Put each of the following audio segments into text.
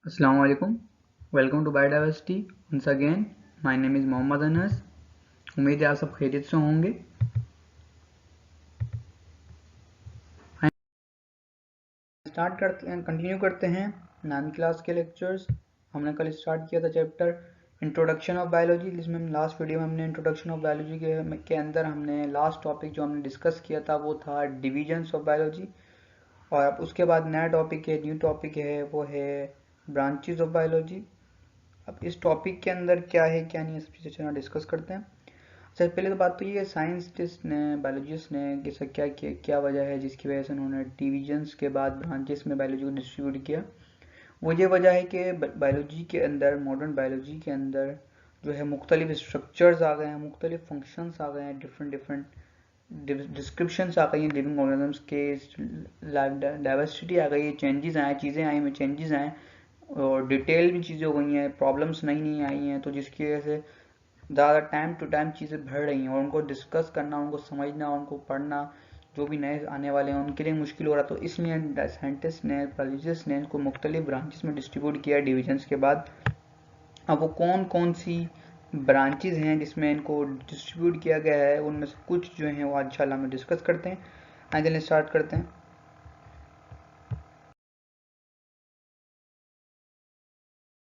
Assalamu alaikum. Welcome to Biodiversity. Once again, my name is Mohammad Anas. उम्मीद है आप सब खैरियत से होंगे. कंटिन्यू करते हैं 9वीं क्लास के लेक्चर्स. हमने कल स्टार्ट किया था चैप्टर इंट्रोडक्शन ऑफ बायोलॉजी, जिसमें हम लास्ट वीडियो में हमने इंट्रोडक्शन ऑफ बायोलॉजी के अंदर हमने लास्ट टॉपिक जो हमने डिस्कस किया था वो था डिविजन्स ऑफ बायोलॉजी. और अब उसके बाद नया टॉपिक है, न्यू टॉपिक है, वो है ब्रांचेज ऑफ बायोलॉजी. अब इस टॉपिक के अंदर क्या है क्या नहीं है सब चीज़ें चलना डिस्कस करते हैं. अच्छा, पहले तो बात तो ये है साइंटिस्ट ने, बायोलॉजिस्ट ने कि क्या वजह है जिसकी वजह से उन्होंने डिविजन्स के बाद ब्रांचेस में बायोलॉजी को डिस्ट्रीब्यूट किया. वो ये वजह है कि बायोलॉजी के अंदर, मॉडर्न बायोलॉजी के अंदर जो है मुख्तलिफ स्ट्रक्चर्स आ गए हैं, मुख्तलिफ फंक्शंस आ गए हैं, डिफरेंट डिफरेंट डिस्क्रिप्शंस आ गई हैं लिविंग ऑर्गेनिजम्स के, डाइवर्सिटी आ गई है, चेंजेस आए, चीज़ें आई में चेंजेस आए और डिटेल भी चीज़ें हो गई हैं, प्रॉब्लम्स नई नई आई हैं. तो जिसकी वजह से ज़्यादा टाइम टू टाइम चीज़ें बढ़ रही हैं और उनको डिस्कस करना, उनको समझना, उनको पढ़ना, जो भी नए आने वाले हैं उनके लिए मुश्किल हो रहा. तो इसलिए साइंटिस्ट ने, बायोलॉजिस्ट ने इसको मुख्तलिफ ब्रांचेस में डिस्ट्रीब्यूट किया डिविजन्स के बाद. अब वो कौन कौन सी ब्रांचेज हैं जिसमें इनको डिस्ट्रीब्यूट किया गया है, उनमें से कुछ जो हैं वो आज इंशाल्लाह हम डिस्कस करते हैं. आइए चलिए स्टार्ट करते हैं.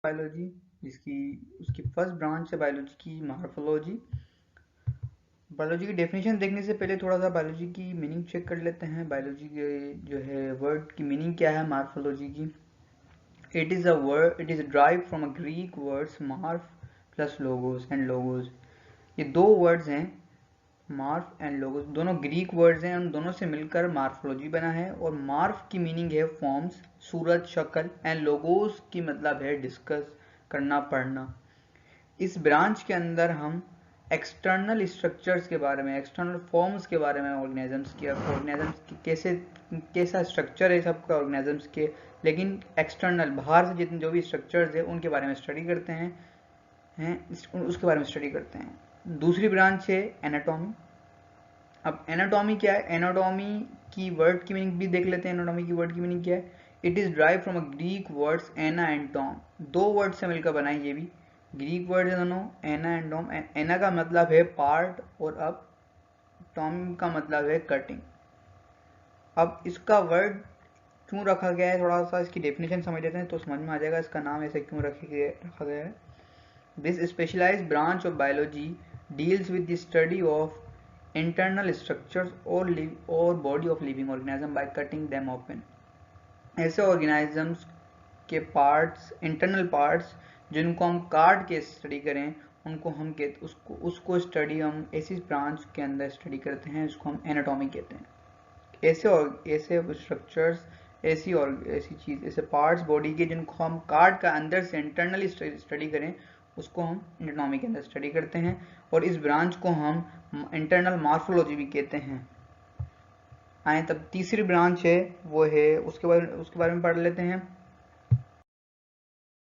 बायोलॉजी, जिसकी उसकी फर्स्ट ब्रांच है बायोलॉजी की मॉर्फोलॉजी. बायोलॉजी की डेफिनेशन देखने से पहले थोड़ा सा बायोलॉजी की मीनिंग चेक कर लेते हैं. बायोलॉजी के जो है वर्ड की मीनिंग क्या है मॉर्फोलॉजी की. It is drive from a Greek words morph plus logos and logos. ये दो वर्ड्स हैं, मार्फ एंड लोगोस, दोनों ग्रीक वर्ड्स हैं. उन दोनों से मिलकर मार्फोलॉजी बना है. और मार्फ की मीनिंग है फॉर्म्स, सूरत, शक्ल, एंड लोगोस की मतलब है डिस्कस करना, पढ़ना. इस ब्रांच के अंदर हम एक्सटर्नल स्ट्रक्चर्स के बारे में, एक्सटर्नल फॉर्म्स के बारे में, ऑर्गेनिजम्स की कैसे, कैसा स्ट्रक्चर है सबका ऑर्गेनिजम्स के, लेकिन एक्सटर्नल बाहर से जितने जो भी स्ट्रक्चर्स है उनके बारे में स्टडी करते हैं उसके बारे में स्टडी करते हैं. दूसरी ब्रांच है एनाटॉमी. अब एनाटॉमी क्या है, एनाटॉमी की वर्ड की मीनिंग भी देख लेते हैं. एनाटॉमी की वर्ड की मीनिंग क्या है. It is drive from a Greek words ana and tome. दो वर्ड से मिलकर बना है, ये भी ग्रीक वर्ड है दोनों, एना एंड टॉम. एना का मतलब है पार्ट और अब टॉम का मतलब है कटिंग. अब इसका वर्ड क्यों रखा गया है, थोड़ा सा इसकी डेफिनेशन समझ लेते हैं तो समझ में आ जाएगा इसका नाम ऐसे क्यों रखा गया है. This specialized branch of biology deals with the study of internal structures or body of living organism by cutting them open. ऐसे organisms के parts, internal parts जिनको हम काट के स्टडी करें उनको हम कहते, उसको स्टडी हम ऐसी ब्रांच के अंदर स्टडी करते हैं जिसको हम एनाटॉमी कहते हैं. ऐसे स्ट्रक्चर्स, ऐसी चीज, ऐसे पार्ट्स बॉडी के जिनको हम काट का अंदर से इंटरनली स्टडी करें उसको हम एनाटॉमी के अंदर स्टडी करते हैं. और इस ब्रांच को हम इंटरनल मॉर्फोलॉजी भी कहते हैं. आए तब तीसरी ब्रांच है वो है, उसके बारे में पढ़ लेते हैं.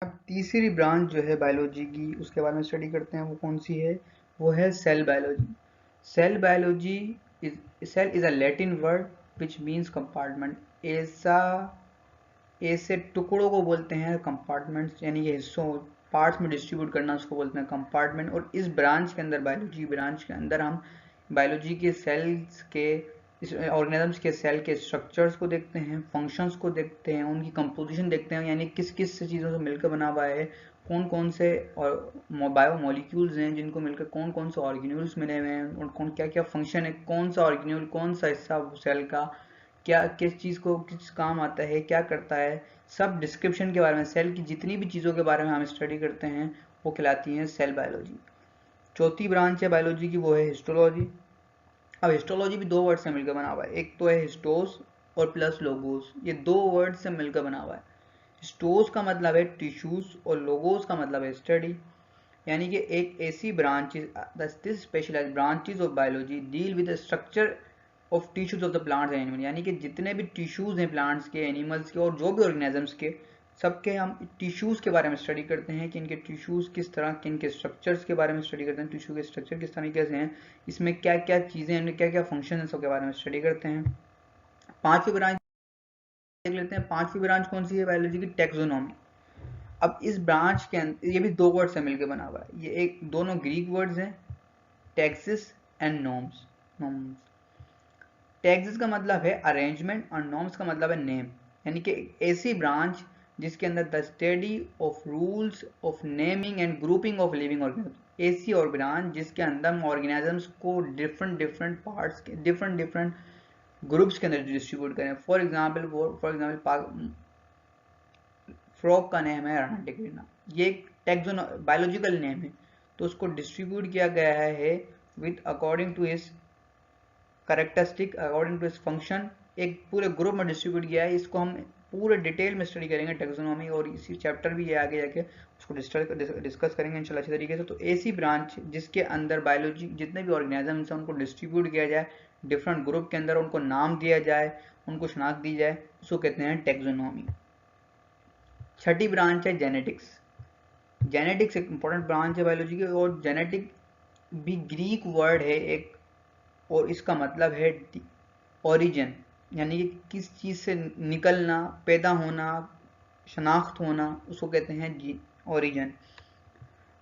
अब तीसरी ब्रांच जो है बायोलॉजी की उसके बारे में स्टडी करते हैं, वो कौन सी है, वो है cell biology. Cell biology cell is a Latin word which means compartment. ऐसे टुकड़ों को बोलते हैं कंपार्टमेंट्स, यानी कि हिस्सों, पार्ट्स में डिस्ट्रीब्यूट करना उसको बोलते हैं कंपार्टमेंट. और इस ब्रांच के अंदर, बायोलॉजी ब्रांच के अंदर, हम बायोलॉजी के सेल्स के, ऑर्गेनिजम्स के सेल के स्ट्रक्चर्स को देखते हैं, फंक्शंस को देखते हैं, उनकी कंपोजिशन देखते हैं, यानी किस किस चीज़ों से मिलकर बना हुआ है, कौन कौन से बायोमोलिक्यूल्स हैं जिनको मिलकर कौन कौन से ऑर्गेन्यूल्स मिले हुए हैं, और कौन क्या क्या फंक्शन है, कौन सा ऑर्गेन्यूल, कौन सा हिस्सा सेल का क्या, किस चीज़ को किस काम आता है, क्या करता है, सब डिस्क्रिप्शन के बारे में, सेल की जितनी भी चीज़ों के बारे में हम स्टडी करते हैं वो कहलाती हैं सेल बायोलॉजी. चौथी ब्रांच है बायोलॉजी की, वो है हिस्टोलॉजी. अब हिस्टोलॉजी भी दो वर्ड से मिलकर बना हुआ है. एक तो है हिस्टोस और प्लस लोगोस. ये दो वर्ड से मिलकर बना हुआ है. हिस्टोस का मतलब है टिश्यूज और लोगोस का मतलब है स्टडी. यानी कि एक ऐसी branches, this specialized branches of biology deal with the structure of tissues of the plants and animal. यानी कि जितने भी टिश्यूज हैं प्लांट्स के, एनिमल्स के और जो भी ऑर्गेनिजम्स के, सबके हम टिश्यूज के बारे में स्टडी करते हैं कि इनके टिश्यूज किस तरह के, इनके स्ट्रक्चर्स के बारे में स्टडी करते हैं, टिश्यू के स्ट्रक्चर किस तरीके से हैं, इसमें क्या क्या चीज़ें हैं, क्या क्या फंक्शन है, सबके बारे में स्टडी करते हैं. पांचवी ब्रांच देख लेते हैं. पांचवी ब्रांच कौन सी है बायोलॉजी की, टेक्सोनॉमी. अब इस ब्रांच के अंदर ये भी दो वर्ड से मिलकर बना हुआ है, ये एक दोनों ग्रीक वर्ड्स हैं, टैक्सिस एंड नॉर्म्स। टैक्सिस का मतलब है अरेंजमेंट और नॉर्म्स का मतलब है नेम, यानी कि ऐसी ब्रांच जिसके अंदर the study of rules of naming and grouping of living organism, ऐसी और ब्रांच जिसके अंदर हम ऑर्गेनिजम्स को डिफरेंट डिफरेंट पार्ट्स के डिफरेंट डिफरेंट ग्रुप्स के अंदर डिस्ट्रीब्यूट करें। फॉर एग्जाम्पल फ्रॉग का नेम है रानाटिक्रिना, ये एक टेक्सोन बायोलॉजिकल नेम है, तो उसको डिस्ट्रीब्यूट किया गया है with according to his characteristic, according to his function, एक पूरे ग्रुप में डिस्ट्रीब्यूट किया है। इसको हम पूरे डिटेल में स्टडी करेंगे टेक्सोनॉमी, और इसी चैप्टर भी है आगे जाके उसको डिस्कस करेंगे इंशाल्लाह अच्छे तरीके से। तो ऐसी ब्रांच जिसके अंदर बायोलॉजी जितने भी ऑर्गेनिजम्स हैं उनको डिस्ट्रीब्यूट किया जाए डिफरेंट ग्रुप के अंदर, उनको नाम दिया जाए, उनको शनाख्त दी जाए, उसको कहते हैं टेक्सोनॉमी। छठी ब्रांच है जेनेटिक्स। जेनेटिक्स एक इंपॉर्टेंट ब्रांच है बायोलॉजी की, और जेनेटिक भी ग्रीक वर्ड है एक, और इसका मतलब है ओरिजिन, यानी कि किस चीज़ से निकलना, पैदा होना, शनाख्त होना, उसको कहते हैं origin.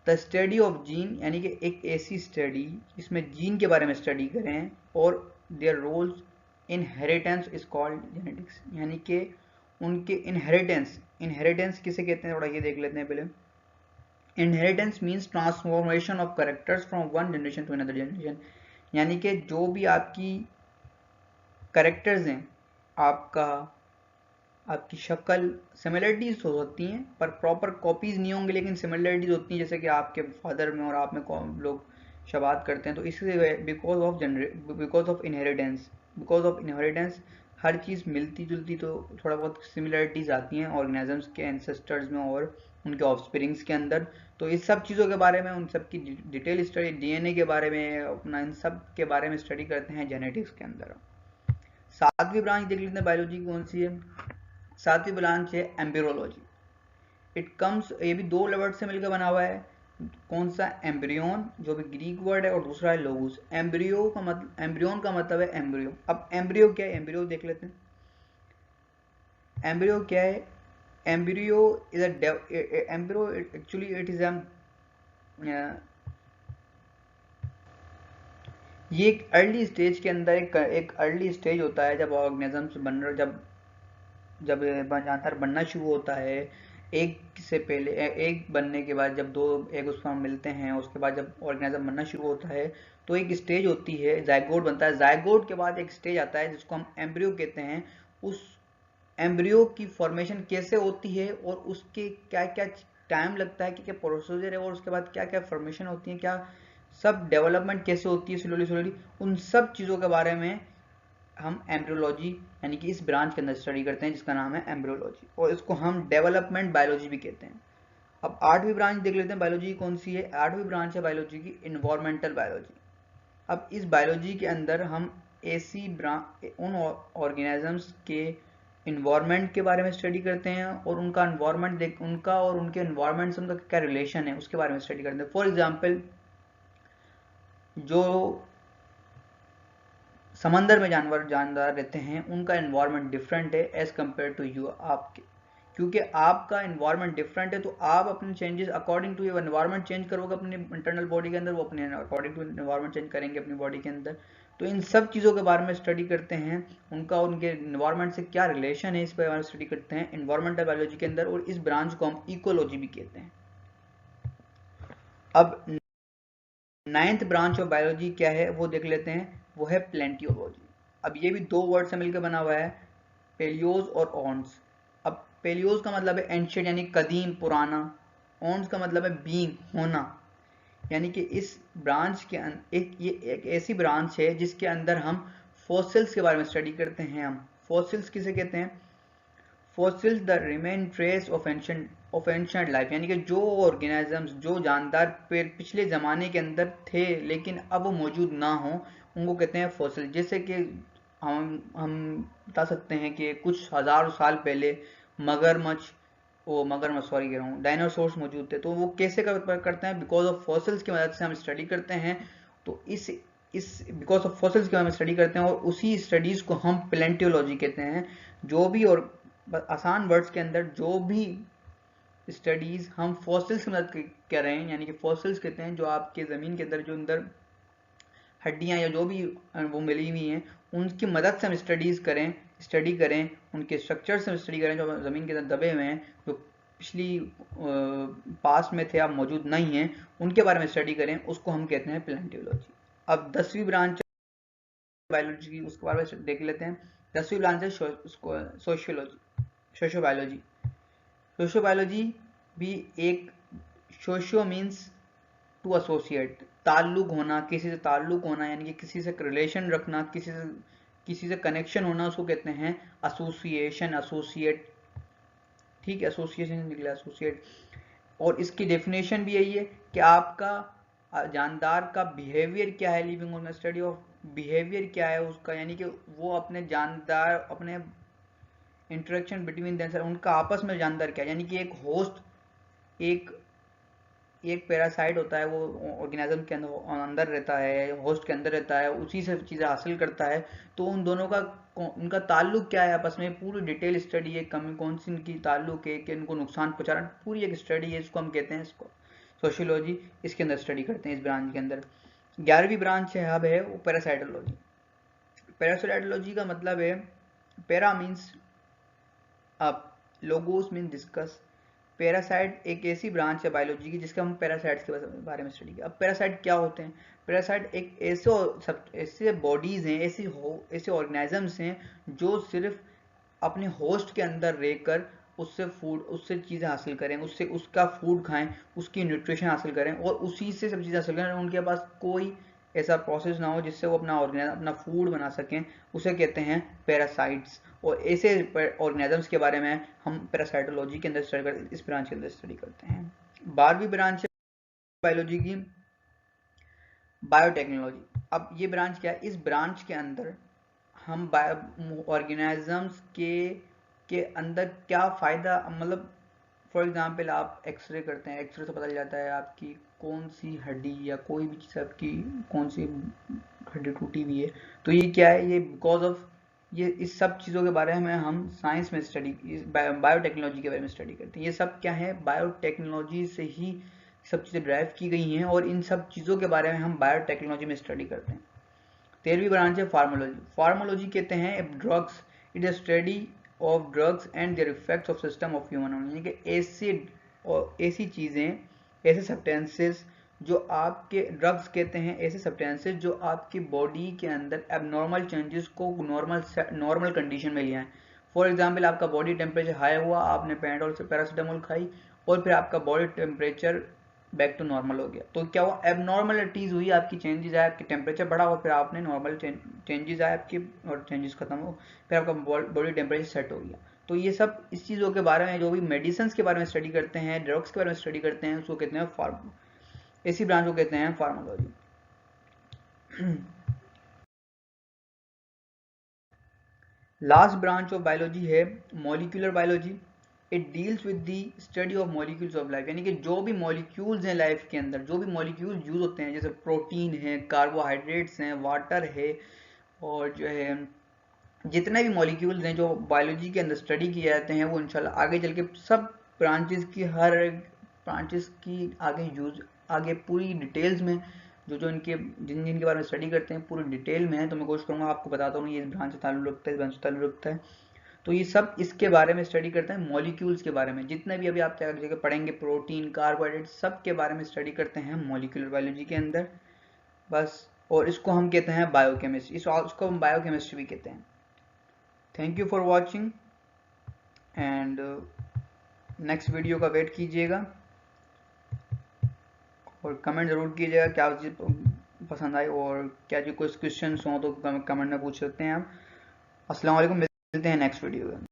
The study of gene, यानी कि एक ऐसी स्टडी जिसमें जीन के बारे में स्टडी करें और their roles inheritance is called genetics, यानी कि उनके इनहेरिटेंस, इनहेरिटेंस किसे कहते हैं थोड़ा ये देख लेते हैं पहले। Inheritance means transformation of characters from one generation to another generation, यानी कि जो भी आपकी करेक्टर्स हैं, आपकी शक्ल सिमिलरिटीज हो सकती हैं पर प्रॉपर कॉपीज नहीं होंगे, लेकिन सिमिलरिटीज होती हैं, जैसे कि आपके फादर में और आप में लोग शबात करते हैं, तो इससे बिकॉज ऑफ इनहेरिटेंस हर चीज़ मिलती जुलती, तो थोड़ा बहुत सिमिलरिटीज आती हैं ऑर्गेनिजम्स के एंसेस्टर्स में और उनके ऑफस्प्रिंग्स के अंदर। तो इस सब चीज़ों के बारे में, उन सब की डिटेल स्टडी, डीएनए के बारे में, अपना इन सब के बारे में स्टडी करते हैं जेनेटिक्स के अंदर। सातवीं ब्रांच देख लेते हैं बायोलॉजी की कौन सी है। सातवीं ब्रांच है एम्ब्रियोलॉजी। इट कम्स, ये भी दो वर्ड से मिलकर बना हुआ है। कौन सा? एम्ब्रियोन, जो भी ग्रीक वर्ड है, और दूसरा है लोगोस। एम्ब्रियोन का मतलब है एम्ब्रियो। अब एम्ब्रियो क्या है, एम्ब्रियो देख लेते हैं। एम्ब्रियो क्या है? Embryo is embryo actually it is ये एक अर्ली स्टेज के अंदर एक अर्ली स्टेज होता है जब ऑर्गेनिजम्स जब जानदार बनना शुरू होता है। एक से पहले एक बनने के बाद जब दो एग उसमें मिलते हैं, उसके बाद जब ऑर्गेनिज्म बनना शुरू होता है तो एक स्टेज होती है, जाइगोट बनता है। जाइगोट के बाद एक स्टेज आता है जिसको हम एम्ब्रियो कहते हैं। उस एम्ब्रियो की फॉर्मेशन कैसे होती है और उसके क्या क्या टाइम लगता है, क्या क्या प्रोसीजर है, और उसके बाद क्या क्या फॉर्मेशन होती है, क्या सब डेवलपमेंट कैसे होती है स्लोली स्लोली, उन सब चीज़ों के बारे में हम एम्ब्रियोलॉजी यानी कि इस ब्रांच के अंदर स्टडी करते हैं जिसका नाम है एम्ब्रियोलॉजी, और इसको हम डेवलपमेंट बायोलॉजी भी कहते हैं। अब आठवीं ब्रांच देख लेते हैं बायोलॉजी की कौन सी है। आठवीं ब्रांच है बायोलॉजी की इन्वायरमेंटल बायोलॉजी। अब इस बायोलॉजी के अंदर हम ऐसी उन ऑर्गेनिजम्स के इन्वायरमेंट के बारे में स्टडी करते हैं और उनका इन्वायरमेंट उनका और उनके इन्वायरमेंट से उनका क्या रिलेशन है उसके बारे में स्टडी करते हैं। फॉर एग्जाम्पल, जो समंदर में जानदार रहते हैं उनका इन्वायरमेंट डिफरेंट है एज कम्पेयर टू यू, आपके, क्योंकि आपका इन्वायरमेंट डिफरेंट है तो आप अपने changes according to your environment change करोगे अपने इंटरनल बॉडी के अंदर, वो अपने अकॉर्डिंग टू इन्वायरमेंट चेंज करेंगे अपनी बॉडी के अंदर। तो इन सब चीज़ों के बारे में स्टडी करते हैं, उनका उनके इन्वायरमेंट से क्या रिलेशन है इस बारे में स्टडी करते हैं इन्वायरमेंटल बायोलॉजी के अंदर, और इस ब्रांच को हम इकोलॉजी भी कहते हैं। अब नाइन्थ ब्रांच ऑफ बायोलॉजी क्या है वो देख लेते हैं, वो है प्लेंटियोलॉजी। अब ये भी दो वर्ड से मिलकर बना हुआ है, पेलियोज और ऑन्स। अब पेलियोज का मतलब है एंशियंट यानी कदीम पुराना, ऑन्स का मतलब है बीइंग होना, यानी कि इस ब्रांच के ये एक ऐसी ब्रांच है जिसके अंदर हम फॉसिल्स के बारे में स्टडी करते हैं। हम फॉसिल्स किसे कहते हैं? Fossils the remain trace of ancient life, यानी कि जो ऑर्गेनिजम्स, जो जानदार पिछले ज़माने के अंदर थे लेकिन अब वो मौजूद ना हो, उनको कहते हैं फॉसिल। जैसे कि हम बता सकते हैं कि कुछ हज़ार साल पहले मगरमच्छ सॉरी कह रहा हूँ, डायनासोर्स मौजूद थे, तो वो कैसे करते हैं? बिकॉज ऑफ फॉसिल्स की मदद से हम स्टडी करते हैं। तो इस बिकॉज ऑफ फॉसिल्स के बारे में स्टडी करते हैं, और उसी स्टडीज़ को हम प्लेंटियोलॉजी कहते हैं। जो भी, और आसान वर्ड्स के अंदर, जो भी स्टडीज हम फॉसिल्स की मदद कर रहे हैं, यानी कि फॉसिल्स कहते हैं जो आपके ज़मीन के अंदर जो अंदर हड्डियाँ या जो भी वो मिली हुई हैं उनकी मदद से हम स्टडी करें, उनके स्ट्रक्चर से हम स्टडी करें जो ज़मीन के अंदर दबे हुए हैं, जो पिछली पास्ट में थे अब मौजूद नहीं हैं, उनके बारे में स्टडी करें, उसको हम कहते हैं पैलेंटियोलॉजी। अब 10वीं ब्रांच बायोलॉजी की, उसके बारे में देख लेते हैं। 10वीं ब्रांच है सोशियोलॉजी, सोशियोबायोलॉजी। सोशियोबायोलॉजी भी एक, सोशियो मीन्स टू एसोसिएट, ताल्लुक होना, किसी से ताल्लुक होना, यानी कि किसी से रिलेशन रखना, किसी से कनेक्शन होना, उसको कहते हैं एसोसिएशन, एसोसिएट। ठीक है, एसोसिएशन निकला एसोसिएट। और इसकी डेफिनेशन भी यही है कि आपका जानदार का बिहेवियर क्या है, living organism, study of behaviour क्या है उसका, यानी कि वो अपने जानदार, अपने इंटरेक्शन बिटवीन देमसेल्फ, उनका आपस में जानदार क्या है, यानी कि एक होस्ट, एक पैरासाइट होता है, वो ऑर्गेनिज्म के अंदर रहता है, होस्ट के अंदर रहता है, उसी से चीज़ें हासिल करता है, तो उन दोनों का उनका ताल्लुक क्या है आपस में, पूरी डिटेल स्टडी है, कमी कौन सी इनकी ताल्लुक है, कि इनको नुकसान पहुंचा रहा है, पूरी एक स्टडी है, इसको हम कहते हैं इसको सोशियोलॉजी। इसके अंदर स्टडी करते हैं इस ब्रांच के अंदर। 11वीं ब्रांच है अब है वो पैरासाइटोलॉजी। पैरासाइटोलॉजी का मतलब है, पैरा मीन्स अब, लोगोस मीन डिस्कस। पैरासाइट एक ऐसी ब्रांच है बायोलॉजी की जिसके हम पैरासाइट्स के बारे में स्टडी किया। अब पैरासाइट क्या होते हैं? पैरासाइट एक ऐसे बॉडीज हैं, ऐसे ऑर्गेनिजम्स हैं जो सिर्फ अपने होस्ट के अंदर रहकर उससे चीज़ें हासिल करें, उससे उसका फूड खाएं, उसकी न्यूट्रिशन हासिल करें और उसी से सब चीज़ें हासिल करें, उनके पास कोई ऐसा प्रोसेस ना हो जिससे वो अपना फूड बना सकें, उसे कहते हैं पैरासाइट्स। और ऐसे ऑर्गेनिजम्स के बारे में हम पैरासाइटोलॉजी के अंदर स्टडी करते, इस ब्रांच के अंदर स्टडी करते हैं। 12वीं ब्रांच है बायोलॉजी की, बायोटेक्नोलॉजी। अब ये ब्रांच क्या है? इस ब्रांच के अंदर हम ऑर्गेनिजम्स के अंदर क्या फ़ायदा, मतलब फॉर एग्जांपल आप एक्सरे करते हैं, एक्सरे से पता चल जाता है आपकी कौन सी हड्डी या कोई भी चीज़ आपकी कौन सी हड्डी टूटी हुई है, तो ये क्या है, ये बिकॉज ऑफ ये इस सब चीज़ों के बारे में हम साइंस में बायोटेक्नोलॉजी के बारे में स्टडी करते हैं। ये सब क्या है, बायोटेक्नोलॉजी से ही सब चीज़ें ड्राइव की गई हैं और इन सब चीज़ों के बारे में हम बायोटेक्नोलॉजी में स्टडी करते हैं। 13वीं ब्रांच है फार्मोलॉजी। फार्मोलॉजी कहते हैं drugs, it is study of drugs and there effects of system of human, यानी कि एसिड और ऐसी चीज़ें, ऐसे सब्सटेंसेस जो आपके, ड्रग्स कहते हैं ऐसे सब्सटेंसेस जो आपकी बॉडी के अंदर एबनॉर्मल चेंजेस को नॉर्मल कंडीशन में ले आए। फॉर एग्जांपल आपका बॉडी टेम्परेचर हाई हुआ, आपने पैराडोल से पैरासीटामोल खाई और फिर आपका body temperature back to normal हो गया, तो क्या हुआ, एबनॉर्मलिटीज हुई, आपकी चेंजेस आए, आपकी टेम्परेचर बढ़ा और फिर आपने नॉर्मल चेंजेस आए आपके, और चेंजेस खत्म हो, फिर आपका बॉडी टेम्परेचर सेट हो गया। तो ये सब इस चीज़ों के बारे में, जो भी मेडिसिन के बारे में स्टडी करते हैं, ड्रग्स के बारे में स्टडी करते हैं, उसको कहते हैं इसी ब्रांच को कहते हैं pharmacology. Last branch of biology है molecular biology. It deals with the study of molecules of life, यानी कि जो भी मॉलिक्यूल्स हैं लाइफ के अंदर, जो भी मॉलिक्यूल्स यूज होते हैं, जैसे प्रोटीन है, कार्बोहाइड्रेट्स हैं, वाटर है, और जो है जितने भी मॉलिक्यूल्स हैं जो बायोलॉजी के अंदर स्टडी किए जाते हैं, वो इंशाल्लाह आगे चल के सब ब्रांचेस की, हर ब्रांचेस की आगे पूरी डिटेल्स में जो इनके जिनके बारे में स्टडी करते हैं पूरी डिटेल में है, तो मैं कोशिश करूँगा आपको बताता हूँ ये इस ब्रांच से ताल्लुक़ रखता है, इस ब्रांच से ताल्लुक़ रखता है। तो ये सब इसके बारे में स्टडी करते हैं, मॉलिक्यूल्स के बारे में, जितने भी अभी आप जगह पढ़ेंगे, प्रोटीन, कार्बोहाइड्रेट, सब के बारे में स्टडी करते हैं मॉलिक्यूलर बायोलॉजी के अंदर बस। और इसको हम कहते हैं बायोकेमिस्ट्री, इसको हम बायोकेमिस्ट्री भी कहते हैं। Thank you for watching and next video का वेट कीजिएगा और कमेंट ज़रूर कीजिएगा क्या चीज़ पसंद आई, और क्या जो कोई क्वेश्चन हो तो कमेंट में पूछ सकते हैं आप। अस्सलाम वालेकुम, मिलते हैं नेक्स्ट वीडियो में।